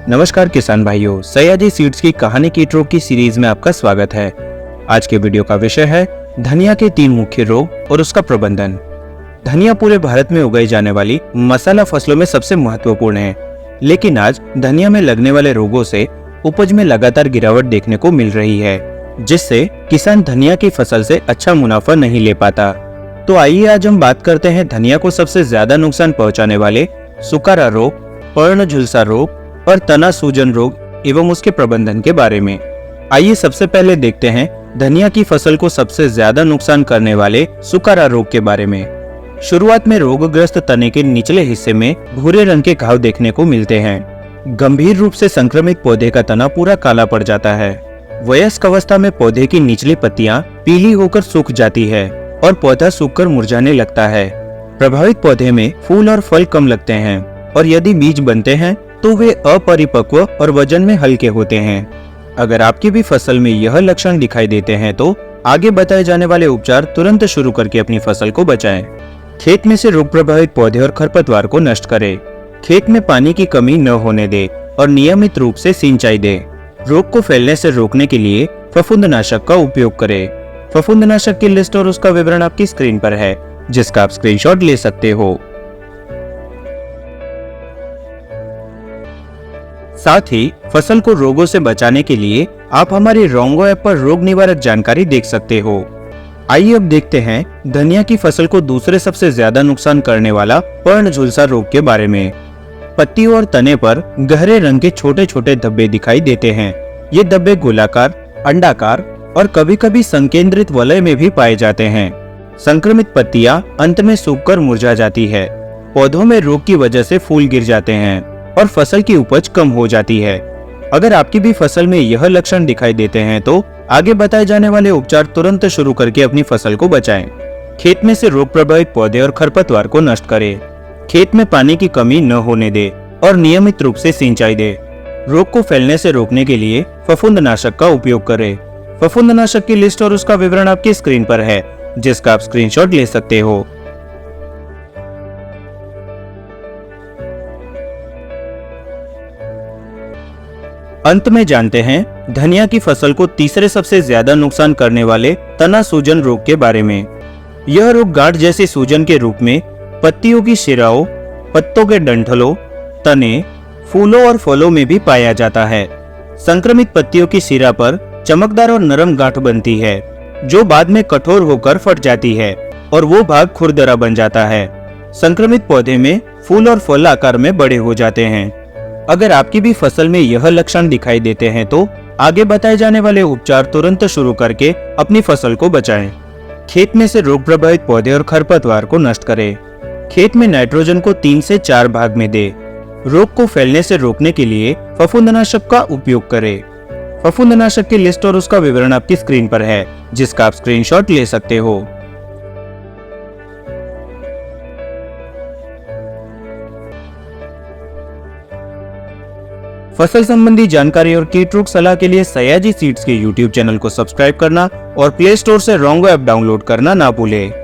नमस्कार किसान भाइयों, सयाजी सीड्स की कहानी कीटरोग की सीरीज में आपका स्वागत है। आज के वीडियो का विषय है धनिया के 3 मुख्य रोग और उसका प्रबंधन। धनिया पूरे भारत में उगाई जाने वाली मसाला फसलों में सबसे महत्वपूर्ण है, लेकिन आज धनिया में लगने वाले रोगों से उपज में लगातार गिरावट देखने को मिल रही है, जिससे किसान धनिया की फसल से अच्छा मुनाफा नहीं ले पाता। तो आइए आज हम बात करते हैं धनिया को सबसे ज्यादा नुकसान पहुंचाने वाले सुकारा रोग, पर्ण झुलसा रोग और तना सूजन रोग एवं उसके प्रबंधन के बारे में। आइए सबसे पहले देखते हैं धनिया की फसल को सबसे ज्यादा नुकसान करने वाले सुकारा रोग के बारे में। शुरुआत में रोगग्रस्त तने के निचले हिस्से में भूरे रंग के घाव देखने को मिलते हैं। गंभीर रूप से संक्रमित पौधे का तना पूरा काला पड़ जाता है। वयस्क अवस्था में पौधे की निचली पत्तियां पीली होकर सूख जाती है और पौधा सूखकर मुरझाने लगता है। प्रभावित पौधे में फूल और फल कम लगते हैं और यदि बीज बनते हैं तो वे अपरिपक्व और वजन में हल्के होते हैं। अगर आपकी भी फसल में यह लक्षण दिखाई देते हैं तो आगे बताए जाने वाले उपचार तुरंत शुरू करके अपनी फसल को बचाएं। खेत में से रोग प्रभावित पौधे और खरपतवार को नष्ट करें। खेत में पानी की कमी न होने दे और नियमित रूप से सिंचाई दे। रोग को फैलने से रोकने के लिए फफूंदनाशक का उपयोग करें। फफूंदनाशक की लिस्ट और उसका विवरण आपकी स्क्रीन पर है, जिसका आप स्क्रीनशॉट ले सकते हो। साथ ही फसल को रोगों से बचाने के लिए आप हमारी रोंगो ऐप पर रोग निवारक जानकारी देख सकते हो। आइए अब देखते हैं धनिया की फसल को दूसरे सबसे ज्यादा नुकसान करने वाला पर्ण झुलसा रोग के बारे में। पत्तियों और तने पर गहरे रंग के छोटे छोटे धब्बे दिखाई देते हैं। ये धब्बे गोलाकार, अंडाकार और कभी कभी संकेंद्रित वलय में भी पाए जाते हैं। संक्रमित पत्तियां अंत में सूखकर मुरझा जाती है। पौधों में रोग की वजह से फूल गिर जाते हैं और फसल की उपज कम हो जाती है। अगर आपकी भी फसल में यह लक्षण दिखाई देते हैं तो आगे बताए जाने वाले उपचार तुरंत शुरू करके अपनी फसल को बचाएं। खेत में से रोग प्रभावित पौधे और खरपतवार को नष्ट करें। खेत में पानी की कमी न होने दे और नियमित रूप से सिंचाई दे। रोग को फैलने से रोकने के लिए फफूंदनाशक का उपयोग करें। फफूंदनाशक की लिस्ट और उसका विवरण आपकी स्क्रीन पर है, जिसका आप स्क्रीनशॉट ले सकते हो। अंत में जानते हैं धनिया की फसल को तीसरे सबसे ज्यादा नुकसान करने वाले तना सूजन रोग के बारे में। यह रोग गांठ जैसी सूजन के रूप में पत्तियों की शिराओं, पत्तों के डंठलों, तने, फूलों और फलों में भी पाया जाता है। संक्रमित पत्तियों की शिरा पर चमकदार और नरम गांठ बनती है, जो बाद में कठोर होकर फट जाती है और वो भाग खुरदरा बन जाता है। संक्रमित पौधे में फूल और फल आकार में बड़े हो जाते हैं। अगर आपकी भी फसल में यह लक्षण दिखाई देते हैं तो आगे बताए जाने वाले उपचार तुरंत शुरू करके अपनी फसल को बचाएं। खेत में से रोग प्रभावित पौधे और खरपतवार को नष्ट करें। खेत में नाइट्रोजन को 3 से 4 भाग में दे। रोग को फैलने से रोकने के लिए फफूंदनाशक का उपयोग करें। फफूंदनाशक की लिस्ट और उसका विवरण आपकी स्क्रीन पर है, जिसका आप स्क्रीनशॉट ले सकते हो। फसल संबंधी जानकारी और कीटरोग सलाह के लिए सयाजी सीड्स के YouTube चैनल को सब्सक्राइब करना और प्ले स्टोर से रोंगो ऐप डाउनलोड करना ना भूलें।